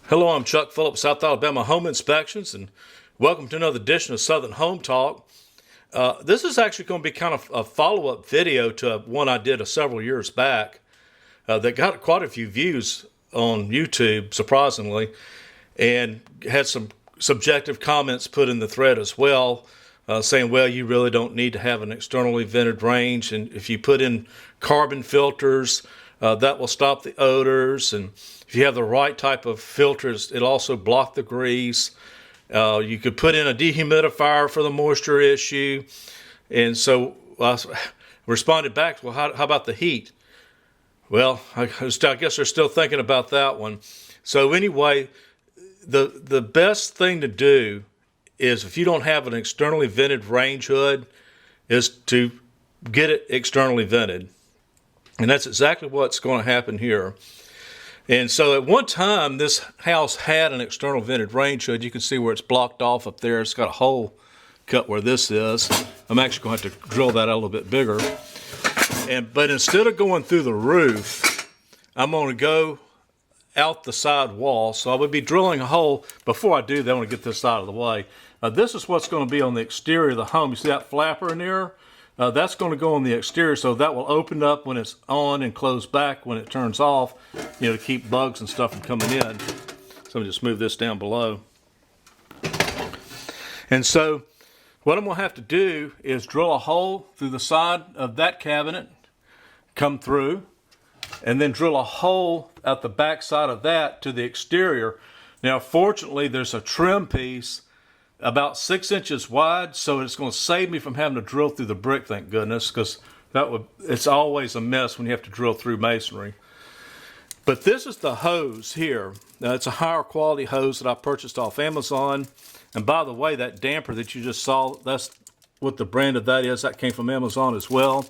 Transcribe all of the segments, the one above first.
Hello, I'm Chuck Phillips, South Alabama Home Inspections, and welcome to another edition of Southern Home Talk. This is actually going to be kind of a follow-up video to one I did several years back that got quite a few views on YouTube, surprisingly, and had some subjective comments put in the thread as well, saying, well, you really don't need to have an externally vented range, and if you put in carbon filters, that will stop the odors, and if you have the right type of filters, it'll also block the grease. You could put in a dehumidifier for the moisture issue. And so I responded back, well, how about the heat? Well, I guess they're still thinking about that one. So anyway, the best thing to do is, if you don't have an externally vented range hood, is to get it externally vented. And that's exactly what's going to happen here. And so at one time, this house had an external vented range hood. You can see where it's blocked off up there. It's got a hole cut where this is. I'm actually going to have to drill that out a little bit bigger. But instead of going through the roof, I'm going to go out the side wall. So I would be drilling a hole. Before I do that, I want to get this out of the way. This is what's going to be on the exterior of the home. You see that flapper in there? That's going to go on the exterior, so that will open up when it's on and close back when it turns off, to keep bugs and stuff from coming in. So let me just move this down below. And so what I'm going to have to do is drill a hole through the side of that cabinet, come through, and then drill a hole at the back side of that to the exterior. Now, fortunately, there's a trim piece about 6 inches wide, so it's going to save me from having to drill through the brick, thank goodness, because it's always a mess when you have to drill through masonry. But this is the hose here. Now, it's a higher quality hose that I purchased off Amazon. And by the way, that damper that you just saw, that's what the brand of that is. That came from Amazon as well.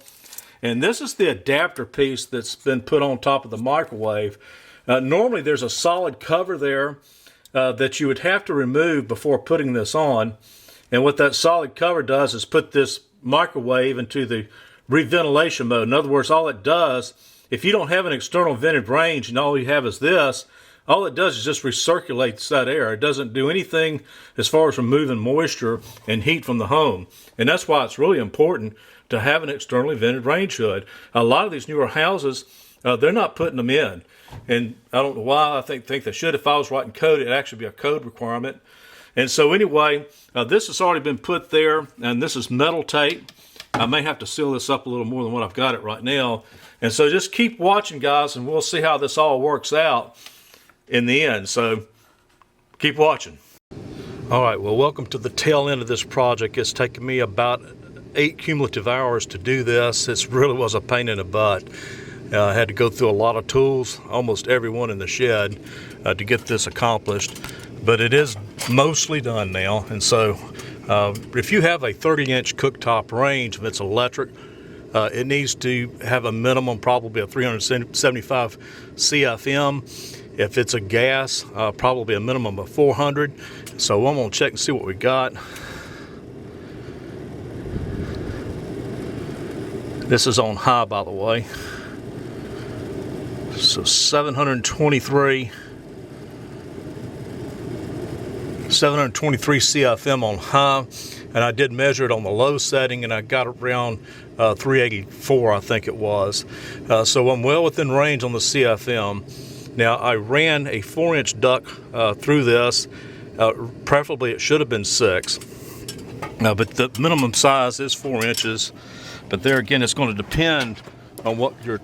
And this is the adapter piece that's been put on top of the microwave. Normally there's a solid cover there that you would have to remove before putting this on. And what that solid cover does is put this microwave into the reventilation mode. In other words, all it does, if you don't have an external vented range and all you have is this, all it does is just recirculate that air. It doesn't do anything as far as removing moisture and heat from the home. And that's why it's really important to have an externally vented range hood. A lot of these newer houses, they're not putting them in. And I don't know why. I think they should. If I was writing code, it'd actually be a code requirement. And so anyway, this has already been put there, and this is metal tape. I may have to seal this up a little more than what I've got it right now. And so just keep watching, guys, and we'll see how this all works out in the end. So keep watching. All right, well, welcome to the tail end of this project. It's taken me about 8 cumulative hours to do this. It really was a pain in the butt. I had to go through a lot of tools, almost every one in the shed, to get this accomplished. But it is mostly done now. And so if you have a 30-inch cooktop range, if it's electric, it needs to have a minimum, probably a 375 CFM. If it's a gas, probably a minimum of 400. So I'm going to check and see what we got. This is on high, by the way. So 723 CFM on high, and I did measure it on the low setting, and I got around 384, I think it was. So I'm well within range on the CFM. Now, I ran a 4-inch duct through this. Preferably it should have been 6, but the minimum size is 4 inches. But there again, it's going to depend on what your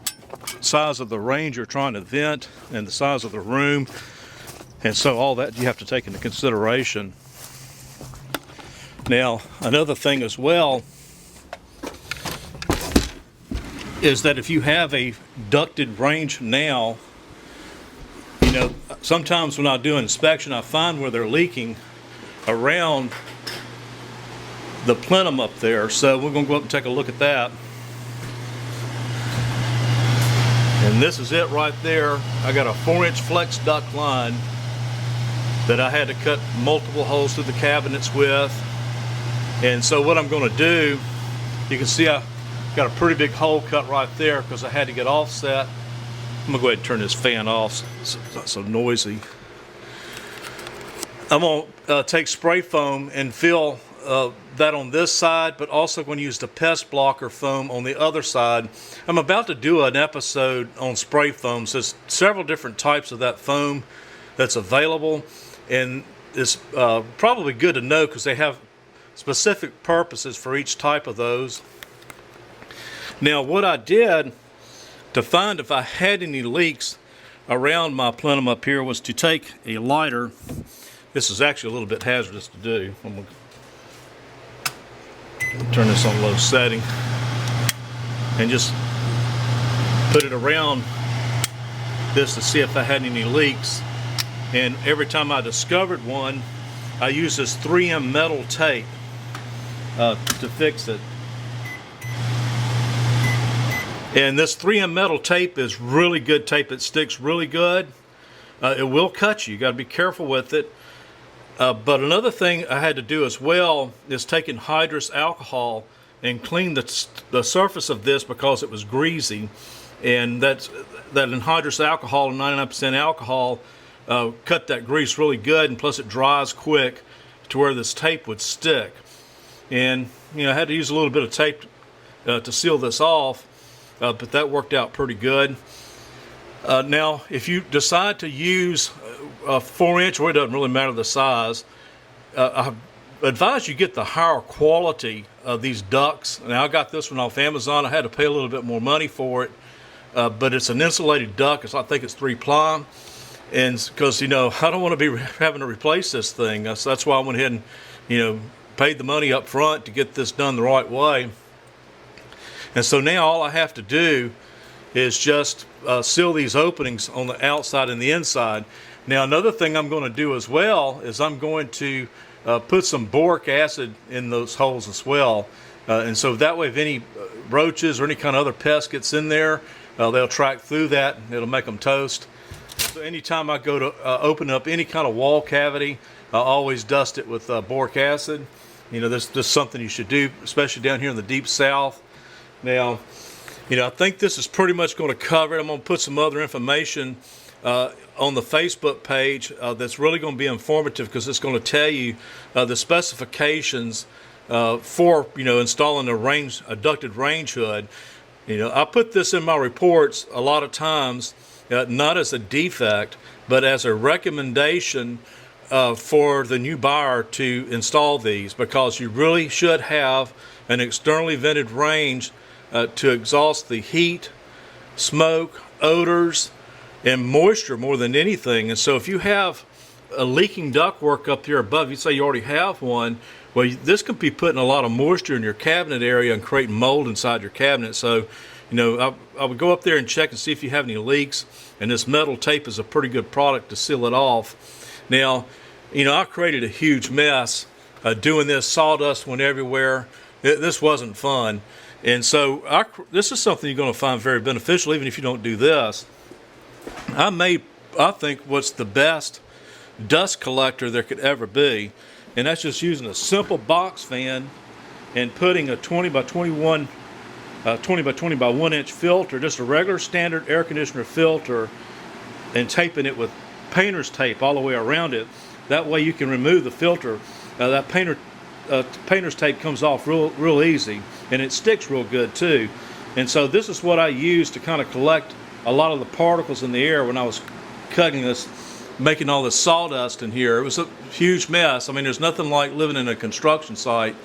size of the range you're trying to vent and the size of the room, and so all that you have to take into consideration. Now, another thing as well is that if you have a ducted range now, sometimes when I do an inspection, I find where they're leaking around the plenum up there. So we're going to go up and take a look at that. And this is it right there. I got a 4-inch flex duct line that I had to cut multiple holes through the cabinets with. And so what I'm going to do, you can see I got a pretty big hole cut right there because I had to get offset. I'm going to go ahead and turn this fan off so it's not so noisy. I'm going to take spray foam and fill that on this side, but also going to use the pest blocker foam on the other side. I'm about to do an episode on spray foam. So there's several different types of that foam that's available, and it's probably good to know because they have specific purposes for each type of those. Now, what I did to find if I had any leaks around my plenum up here was to take a lighter. This is actually a little bit hazardous to do. I'm going to turn this on low setting and just put it around this to see if I had any leaks. And every time I discovered one, I used this 3M metal tape to fix it. And this 3M metal tape is really good tape. It sticks really good. It will cut you. You got to be careful with it. But another thing I had to do as well is take anhydrous alcohol and clean the surface of this because it was greasy. And that anhydrous alcohol, 99% alcohol, cut that grease really good, and plus it dries quick to where this tape would stick. And I had to use a little bit of tape to seal this off, but that worked out pretty good. Now, if you decide to use a 4-inch, or it doesn't really matter the size, I advise you get the higher quality of these ducts. Now, I got this one off Amazon. I had to pay a little bit more money for it, but it's an insulated duct. I think it's 3-ply, and because I don't want to be having to replace this thing. That's why I went ahead and paid the money up front to get this done the right way. And so now all I have to do is just seal these openings on the outside and the inside. Now, another thing I'm going to do as well is I'm going to put some boric acid in those holes as well. And so that way, if any roaches or any kind of other pest gets in there, they'll track through that and it'll make them toast. So anytime I go to open up any kind of wall cavity, I always dust it with boric acid. This is something you should do, especially down here in the deep south. Now, I think this is pretty much going to cover it. I'm going to put some other information on the Facebook page that's really going to be informative because it's going to tell you the specifications for installing a ducted range hood. I put this in my reports a lot of times, not as a defect, but as a recommendation for the new buyer to install these, because you really should have an externally vented range to exhaust the heat, smoke, odors, and moisture more than anything. And so if you have a leaking ductwork up here above, you say you already have one, well, this could be putting a lot of moisture in your cabinet area and creating mold inside your cabinet. So, I would go up there and check and see if you have any leaks, and this metal tape is a pretty good product to seal it off. Now, I created a huge mess doing this. Sawdust went everywhere. This wasn't fun. And so this is something you're going to find very beneficial, even if you don't do this. I made, I think, what's the best dust collector there could ever be, and that's just using a simple box fan and putting a 20 by 20 by 1 inch filter, just a regular standard air conditioner filter, and taping it with painter's tape all the way around it. That way you can remove the filter. That painter's tape comes off real easy, and it sticks real good too. And so this is what I use to kind of collect a lot of the particles in the air when I was cutting this, making all this sawdust in here. It was a huge mess. I mean, there's nothing like living in a construction site.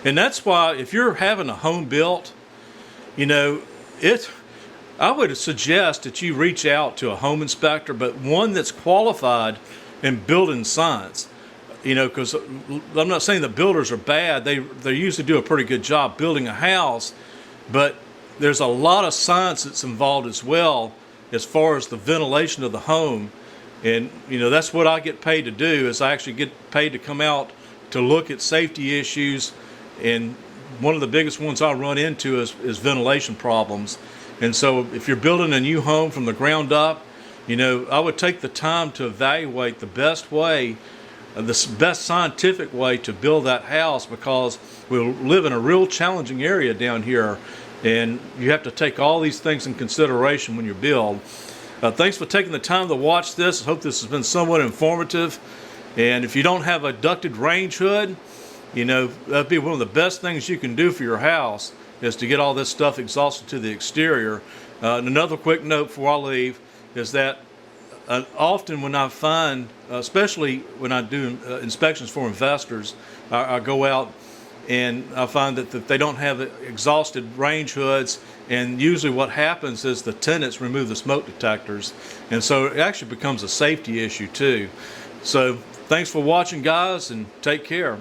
And that's why if you're having a home built, I would suggest that you reach out to a home inspector, but one that's qualified in building science. Because I'm not saying that builders are bad. They usually do a pretty good job building a house, but there's a lot of science that's involved as well as far as the ventilation of the home. And that's what I get paid to do, is I actually get paid to come out to look at safety issues, and one of the biggest ones I run into is ventilation problems. And so if you're building a new home from the ground up, I would take the time to evaluate the best way, the best scientific way to build that house, because we live in a real challenging area down here, and you have to take all these things in consideration when you build. Thanks for taking the time to watch this. I hope this has been somewhat informative, And if you don't have a ducted range hood, you know, that'd be one of the best things you can do for your house, is to get all this stuff exhausted to the exterior. And another quick note before I leave is that often when I find, especially when I do inspections for investors, I go out and I find that they don't have exhausted range hoods, and usually what happens is the tenants remove the smoke detectors, and so it actually becomes a safety issue too. So thanks for watching, guys, and take care.